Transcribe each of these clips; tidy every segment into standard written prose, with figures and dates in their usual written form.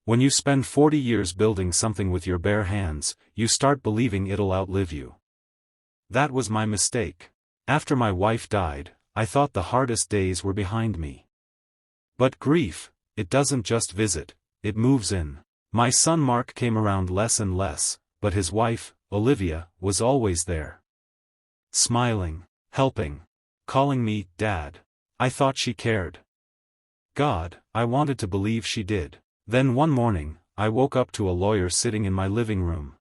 When you spend 40 years building something with your bare hands, you start believing it'll outlive you. That was my mistake. After my wife died, I thought the hardest days were behind me. But grief, it doesn't just visit, it moves in. My son Mark came around less and less, but his wife, Olivia, was always there. Smiling, helping, calling me Dad. I thought she cared. God, I wanted to believe she did. Then one morning, I woke up to a lawyer sitting in my living room.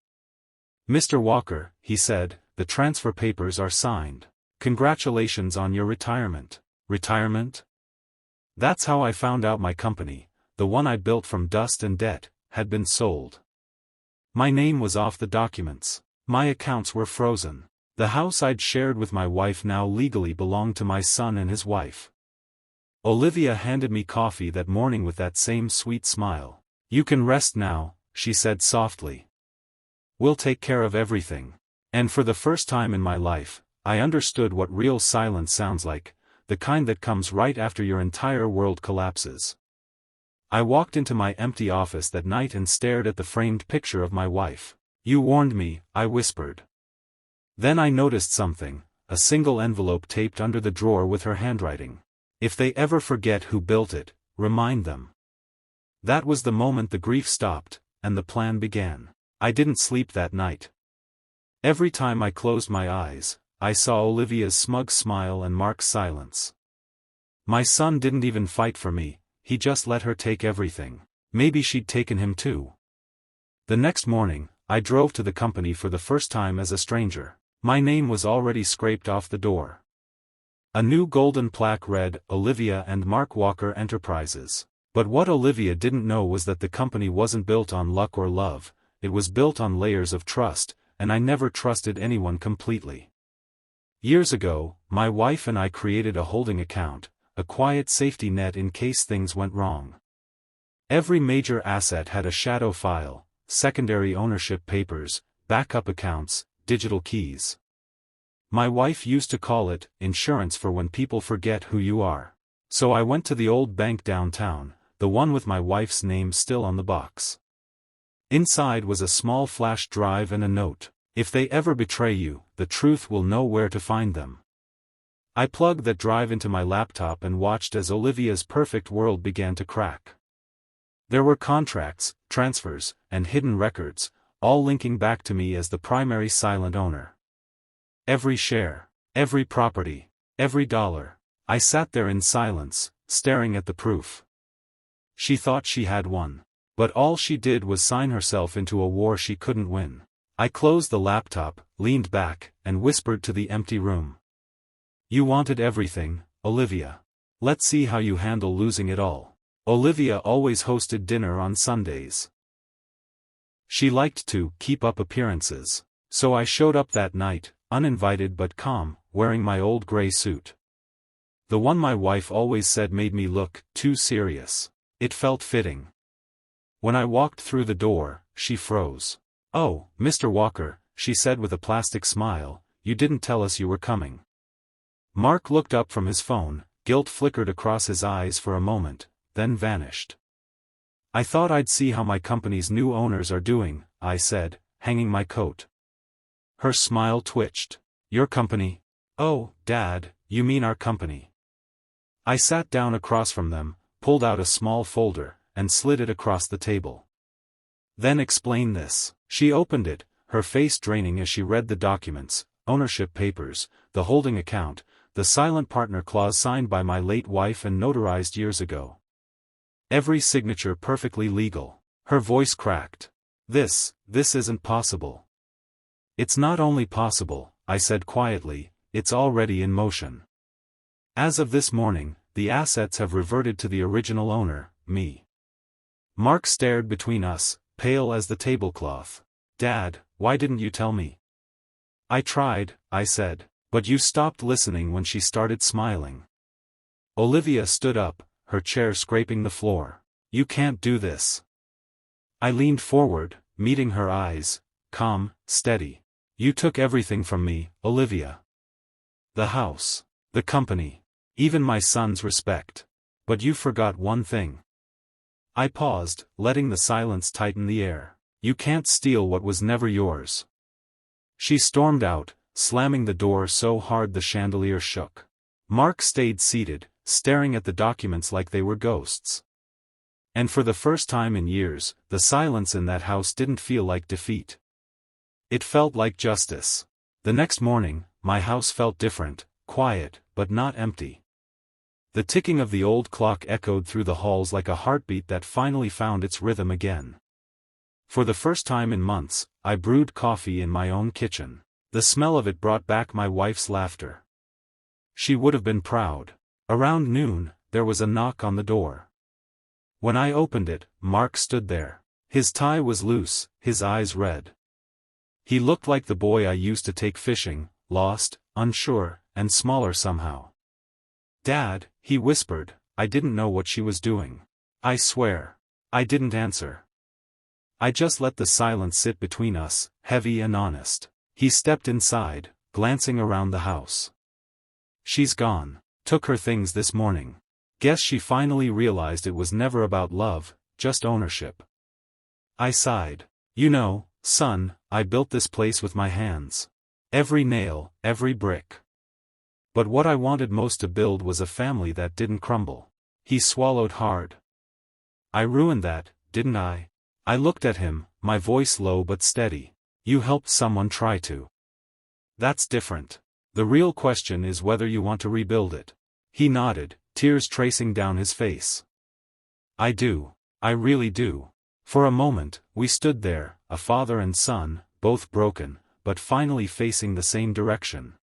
"Mr. Walker," he said, "the transfer papers are signed. Congratulations on your retirement." Retirement? That's how I found out my company, the one I built from dust and debt, had been sold. My name was off the documents. My accounts were frozen. The house I'd shared with my wife now legally belonged to my son and his wife. Olivia handed me coffee that morning with that same sweet smile. "You can rest now," she said softly. "We'll take care of everything." And for the first time in my life, I understood what real silence sounds like, the kind that comes right after your entire world collapses. I walked into my empty office that night and stared at the framed picture of my wife. "You warned me," I whispered. Then I noticed something, a single envelope taped under the drawer with her handwriting. "If they ever forget who built it, remind them." That was the moment the grief stopped, and the plan began. I didn't sleep that night. Every time I closed my eyes, I saw Olivia's smug smile and Mark's silence. My son didn't even fight for me, he just let her take everything. Maybe she'd taken him too. The next morning, I drove to the company for the first time as a stranger. My name was already scraped off the door. A new golden plaque read, "Olivia and Mark Walker Enterprises." But what Olivia didn't know was that the company wasn't built on luck or love, it was built on layers of trust, and I never trusted anyone completely. Years ago, my wife and I created a holding account, a quiet safety net in case things went wrong. Every major asset had a shadow file, secondary ownership papers, backup accounts, digital keys. My wife used to call it insurance for when people forget who you are. So I went to the old bank downtown, the one with my wife's name still on the box. Inside was a small flash drive and a note. "If they ever betray you, the truth will know where to find them." I plugged that drive into my laptop and watched as Olivia's perfect world began to crack. There were contracts, transfers, and hidden records, all linking back to me as the primary silent owner. Every share, every property, every dollar. I sat there in silence, staring at the proof. She thought she had won. But all she did was sign herself into a war she couldn't win. I closed the laptop, leaned back, and whispered to the empty room. "You wanted everything, Olivia. Let's see how you handle losing it all." Olivia always hosted dinner on Sundays. She liked to keep up appearances. So I showed up that night, uninvited but calm, wearing my old gray suit. The one my wife always said made me look too serious. It felt fitting. When I walked through the door, she froze. "Oh, Mr. Walker," she said with a plastic smile, "you didn't tell us you were coming." Mark looked up from his phone, guilt flickered across his eyes for a moment, then vanished. "I thought I'd see how my company's new owners are doing," I said, hanging my coat. Her smile twitched. "Your company? Oh, Dad, you mean our company." I sat down across from them, pulled out a small folder, and slid it across the table. "Then explain this." She opened it, her face draining as she read the documents, ownership papers, the holding account, the silent partner clause signed by my late wife and notarized years ago. Every signature perfectly legal. Her voice cracked. This isn't possible." "It's not only possible," I said quietly, "it's already in motion. As of this morning, the assets have reverted to the original owner, me." Mark stared between us, pale as the tablecloth. "Dad, why didn't you tell me?" "I tried," I said, "but you stopped listening when she started smiling." Olivia stood up, her chair scraping the floor. "You can't do this." I leaned forward, meeting her eyes, calm, steady. "You took everything from me, Olivia. The house, the company, even my son's respect. But you forgot one thing. I paused, letting the silence tighten the air. You can't steal what was never yours. She stormed out, slamming the door so hard the chandelier shook. Mark stayed seated, staring at the documents like they were ghosts. And for the first time in years, the silence in that house didn't feel like defeat. It felt like justice. The next morning, my house felt different, quiet, but not empty. The ticking of the old clock echoed through the halls like a heartbeat that finally found its rhythm again. For the first time in months, I brewed coffee in my own kitchen. The smell of it brought back my wife's laughter. She would have been proud. Around noon, there was a knock on the door. When I opened it, Mark stood there. His tie was loose, his eyes red. He looked like the boy I used to take fishing, lost, unsure, and smaller somehow. "Dad," he whispered. I didn't know what she was doing. I swear. I didn't answer. I just let the silence sit between us, heavy and honest. He stepped inside, glancing around the house. "She's gone. Took her things this morning. Guess she finally realized it was never about love, just ownership." I sighed. "You know, son, I built this place with my hands. Every nail, every brick. But what I wanted most to build was a family that didn't crumble." He swallowed hard. "I ruined that, didn't I?" I looked at him, my voice low but steady. "You helped someone try to. That's different. The real question is whether you want to rebuild it." He nodded, tears tracing down his face. "I do. I really do." For a moment, we stood there, a father and son, both broken, but finally facing the same direction.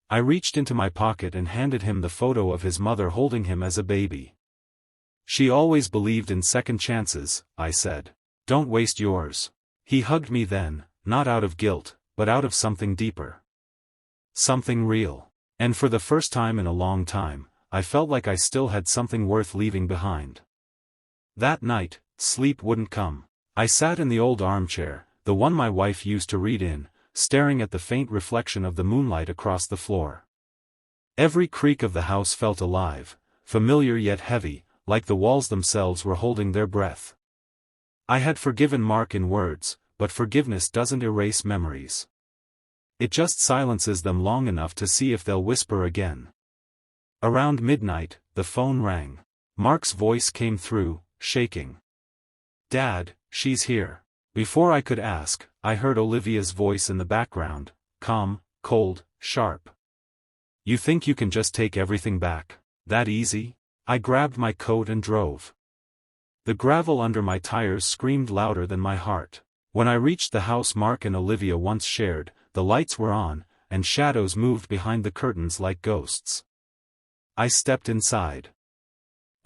I reached into my pocket and handed him the photo of his mother holding him as a baby. "She always believed in second chances," I said. "Don't waste yours." He hugged me then, not out of guilt, but out of something deeper. Something real. And for the first time in a long time, I felt like I still had something worth leaving behind. That night, sleep wouldn't come. I sat in the old armchair, the one my wife used to read in, staring at the faint reflection of the moonlight across the floor. Every creak of the house felt alive, familiar yet heavy, like the walls themselves were holding their breath. I had forgiven Mark in words, but forgiveness doesn't erase memories. It just silences them long enough to see if they'll whisper again. Around midnight, the phone rang. Mark's voice came through, shaking. "Dad, she's here." Before I could ask, I heard Olivia's voice in the background, calm, cold, sharp. "You think you can just take everything back? That easy?" I grabbed my coat and drove. The gravel under my tires screamed louder than my heart. When I reached the house Mark and Olivia once shared, the lights were on, and shadows moved behind the curtains like ghosts. I stepped inside.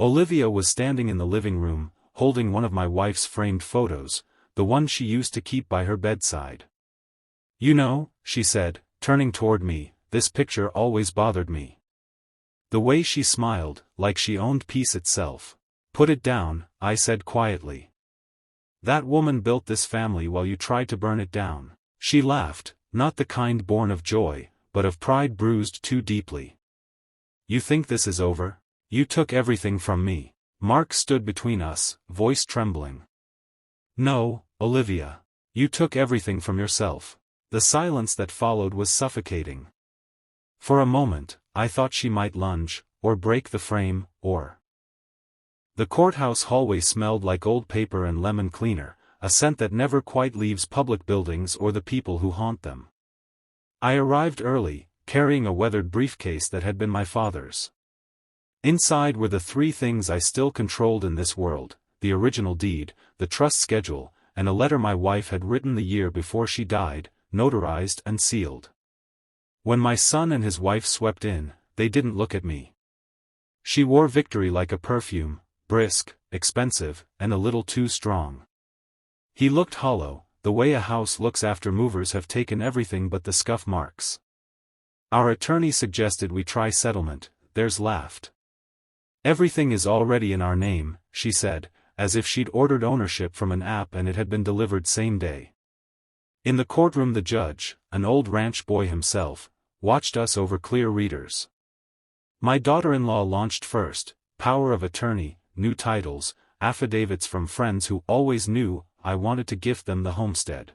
Olivia was standing in the living room, holding one of my wife's framed photos, the one she used to keep by her bedside. "You know," she said, turning toward me, "this picture always bothered me." The way she smiled, like she owned peace itself. "Put it down," I said quietly. "That woman built this family while you tried to burn it down." She laughed, not the kind born of joy, but of pride bruised too deeply. "You think this is over? You took everything from me." Mark stood between us, voice trembling. "No, Olivia. You took everything from yourself." The silence that followed was suffocating. For a moment, I thought she might lunge, or break the frame, or... The courthouse hallway smelled like old paper and lemon cleaner, a scent that never quite leaves public buildings or the people who haunt them. I arrived early, carrying a weathered briefcase that had been my father's. Inside were the three things I still controlled in this world: the original deed, the trust schedule, and a letter my wife had written the year before she died, notarized and sealed. When my son and his wife swept in, they didn't look at me. She wore victory like a perfume, brisk, expensive, and a little too strong. He looked hollow, the way a house looks after movers have taken everything but the scuff marks. Our attorney suggested we try settlement. Theirs laughed. "Everything is already in our name," she said, as if she'd ordered ownership from an app and it had been delivered same day. In the courtroom the judge, an old ranch boy himself, watched us over clear readers. My daughter-in-law launched first, power of attorney, new titles, affidavits from friends who always knew I wanted to gift them the homestead.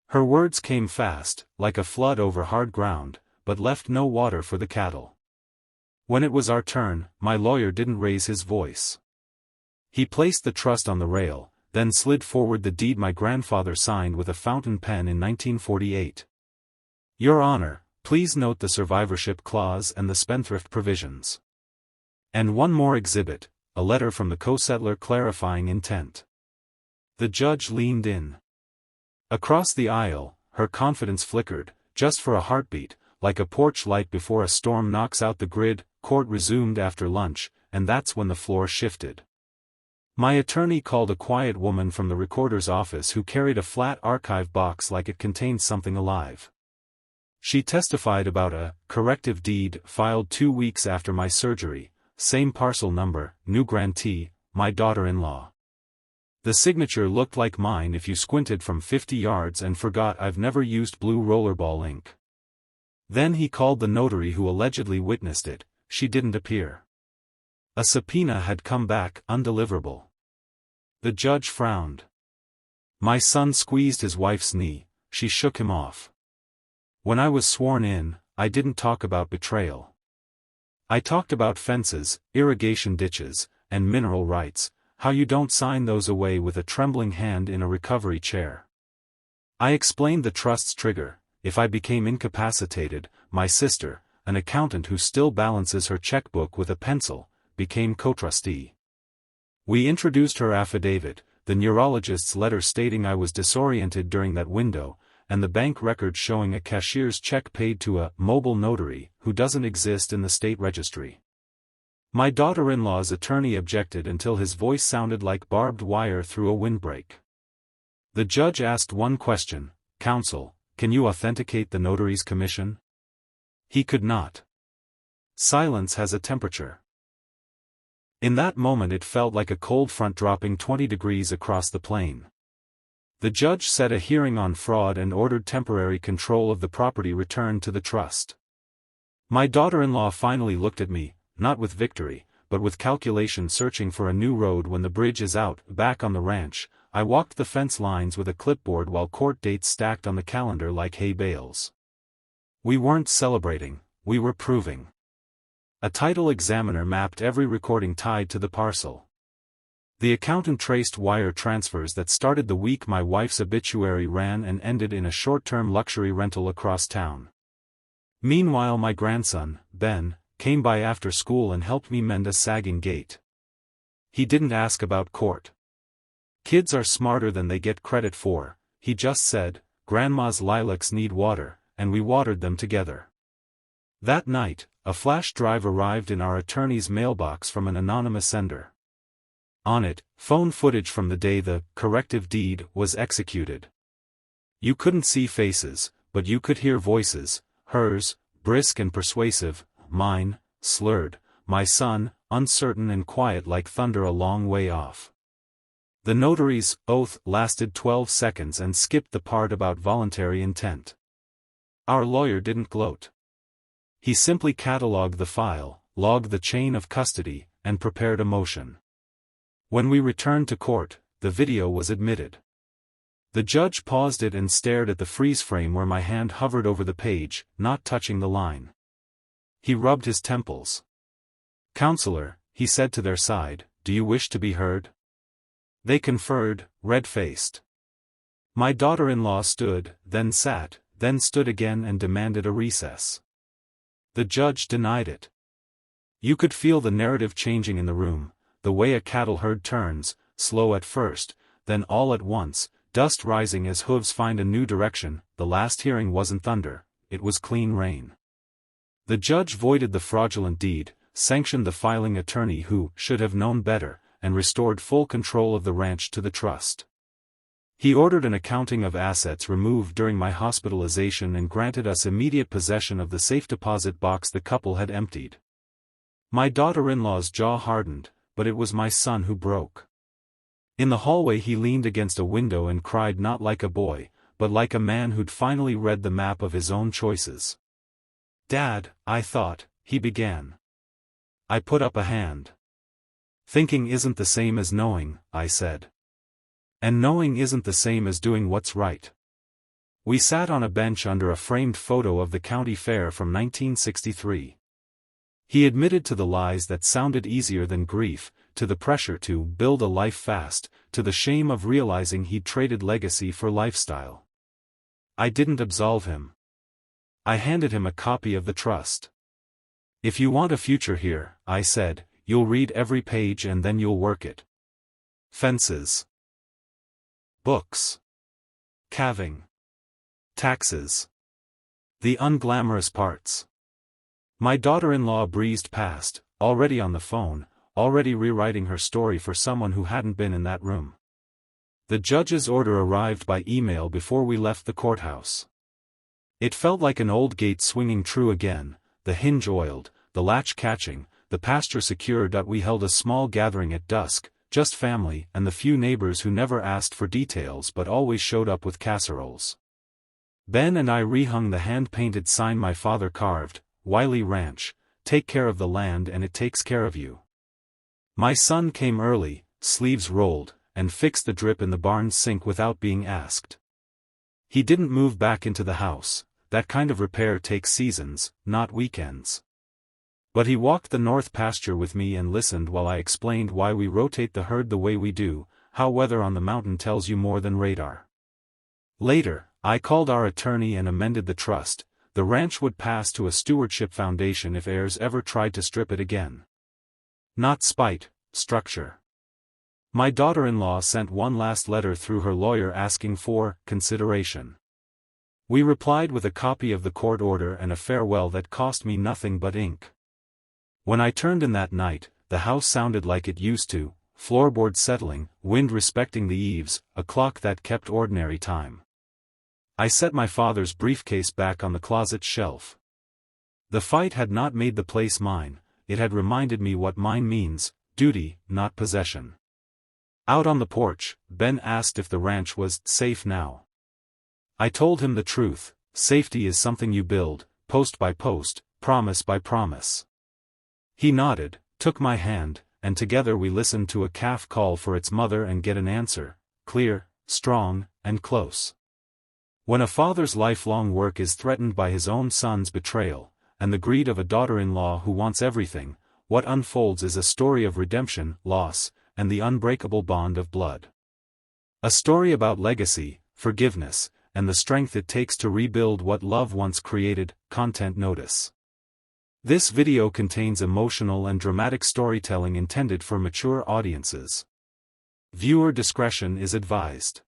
Her words came fast, like a flood over hard ground, but left no water for the cattle. When it was our turn, my lawyer didn't raise his voice. He placed the trust on the rail, then slid forward the deed my grandfather signed with a fountain pen in 1948. Your Honor, please note the survivorship clause and the spendthrift provisions. And one more exhibit, a letter from the co-settler clarifying intent. The judge leaned in. Across the aisle, her confidence flickered, just for a heartbeat, like a porch light before a storm knocks out the grid. Court resumed after lunch, and that's when the floor shifted. My attorney called a quiet woman from the recorder's office who carried a flat archive box like it contained something alive. She testified about a corrective deed filed 2 weeks after my surgery, same parcel number, new grantee, my daughter-in-law. The signature looked like mine if you squinted from 50 yards and forgot I've never used blue rollerball ink. Then he called the notary who allegedly witnessed it. She didn't appear. A subpoena had come back undeliverable. The judge frowned. My son squeezed his wife's knee. She shook him off. When I was sworn in, I didn't talk about betrayal. I talked about fences, irrigation ditches, and mineral rights, how you don't sign those away with a trembling hand in a recovery chair. I explained the trust's trigger: if I became incapacitated, my sister, an accountant who still balances her checkbook with a pencil, became co-trustee. We introduced her affidavit, the neurologist's letter stating I was disoriented during that window, and the bank record showing a cashier's check paid to a mobile notary who doesn't exist in the state registry. My daughter-in-law's attorney objected until his voice sounded like barbed wire through a windbreak. The judge asked one question: "Counsel, can you authenticate the notary's commission?" He could not. Silence has a temperature. In that moment it felt like a cold front dropping 20 degrees across the plain. The judge set a hearing on fraud and ordered temporary control of the property returned to the trust. My daughter-in-law finally looked at me, not with victory, but with calculation, searching for a new road when the bridge is out. Back on the ranch, I walked the fence lines with a clipboard while court dates stacked on the calendar like hay bales. We weren't celebrating, we were proving. A title examiner mapped every recording tied to the parcel. The accountant traced wire transfers that started the week my wife's obituary ran and ended in a short-term luxury rental across town. Meanwhile my grandson, Ben, came by after school and helped me mend a sagging gate. He didn't ask about court. Kids are smarter than they get credit for, he just said, "Grandma's lilacs need water," and we watered them together. That night, a flash drive arrived in our attorney's mailbox from an anonymous sender. On it, phone footage from the day the corrective deed was executed. You couldn't see faces, but you could hear voices, hers, brisk and persuasive, mine, slurred, my son, uncertain and quiet like thunder a long way off. The notary's oath lasted 12 seconds and skipped the part about voluntary intent. Our lawyer didn't gloat. He simply catalogued the file, logged the chain of custody, and prepared a motion. When we returned to court, the video was admitted. The judge paused it and stared at the freeze frame where my hand hovered over the page, not touching the line. He rubbed his temples. "Counselor," he said to their side, "do you wish to be heard?" They conferred, red-faced. My daughter-in-law stood, then sat, then stood again and demanded a recess. The judge denied it. You could feel the narrative changing in the room, the way a cattle herd turns, slow at first, then all at once, dust rising as hooves find a new direction. The last hearing wasn't thunder, it was clean rain. The judge voided the fraudulent deed, sanctioned the filing attorney who should have known better, and restored full control of the ranch to the trust. He ordered an accounting of assets removed during my hospitalization and granted us immediate possession of the safe deposit box the couple had emptied. My daughter-in-law's jaw hardened, but it was my son who broke. In the hallway he leaned against a window and cried, not like a boy, but like a man who'd finally read the map of his own choices. "Dad, I thought," he began. I put up a hand. Thinking isn't the same as knowing, I said. And knowing isn't the same as doing what's right. We sat on a bench under a framed photo of the county fair from 1963. He admitted to the lies that sounded easier than grief, to the pressure to build a life fast, to the shame of realizing he'd traded legacy for lifestyle. I didn't absolve him. I handed him a copy of the trust. If you want a future here, I said, you'll read every page and then you'll work it. Fences. Books. Calving. Taxes. The unglamorous parts. My daughter-in-law breezed past, already on the phone, already rewriting her story for someone who hadn't been in that room. The judge's order arrived by email before we left the courthouse. It felt like an old gate swinging true again, the hinge oiled, the latch catching, the pasture secured. We held a small gathering at dusk, just family and the few neighbors who never asked for details but always showed up with casseroles. Ben and I rehung the hand-painted sign my father carved, Wiley Ranch, take care of the land and it takes care of you. My son came early, sleeves rolled, and fixed the drip in the barn sink without being asked. He didn't move back into the house, that kind of repair takes seasons, not weekends. But he walked the north pasture with me and listened while I explained why we rotate the herd the way we do, how weather on the mountain tells you more than radar. Later, I called our attorney and amended the trust. The ranch would pass to a stewardship foundation if heirs ever tried to strip it again. Not spite, structure. My daughter-in-law sent one last letter through her lawyer asking for consideration. We replied with a copy of the court order and a farewell that cost me nothing but ink. When I turned in that night, the house sounded like it used to, floorboards settling, wind respecting the eaves, a clock that kept ordinary time. I set my father's briefcase back on the closet shelf. The fight had not made the place mine, it had reminded me what mine means, duty, not possession. Out on the porch, Ben asked if the ranch was safe now. I told him the truth, safety is something you build, post by post, promise by promise. He nodded, took my hand, and together we listened to a calf call for its mother and get an answer, clear, strong, and close. When a father's lifelong work is threatened by his own son's betrayal, and the greed of a daughter-in-law who wants everything, what unfolds is a story of redemption, loss, and the unbreakable bond of blood. A story about legacy, forgiveness, and the strength it takes to rebuild what love once created. Content notice. This video contains emotional and dramatic storytelling intended for mature audiences. Viewer discretion is advised.